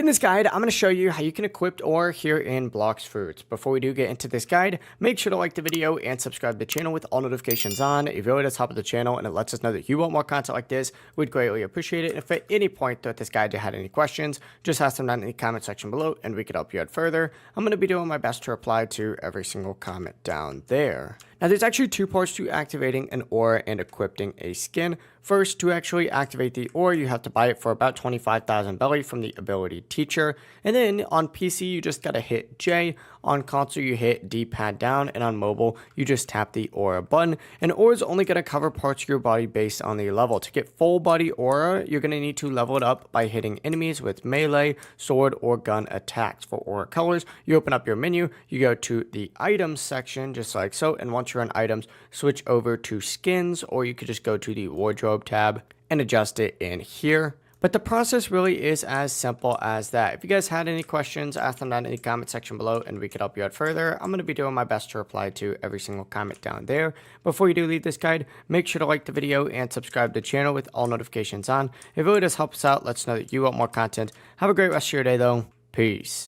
this guide, I'm going to show you how you can equip ore here in Blox Fruits. Before we do get into this guide, make sure to like the video and subscribe to the channel with all notifications on. It really does help the channel and it lets us know that you want more content like this. We'd greatly appreciate it. And if at any point throughout this guide you had any questions, just ask them down in the comment section below and we could help you out further. I'm going to be doing my best to reply to every single comment down there. Now, there's actually two parts to activating an ore and equipping a skin. First, to actually activate the ore, you have to buy it for about 25,000 belly from the ability teacher. And then on PC, you just gotta hit J. On console, you hit D-pad down. And on mobile, you just tap the aura button. And ore is only gonna cover parts of your body based on the level. To get full body aura, you're gonna need to level it up by hitting enemies with melee, sword, or gun attacks. For aura colors, you open up your menu, you go to the items section, just like so. And once you're on items, switch over to skins, or you could just go to the wardrobe tab and adjust it in here. But the process really is as simple as that. If you guys had any questions, ask them down in the comment section below and we could help you out further. I'm going to be doing my best to reply to every single comment down there. Before you do leave this guide, make sure to like the video and subscribe to the channel with all notifications on. It really does help us out. Let us know that you want more content. Have a great rest of your day though. Peace.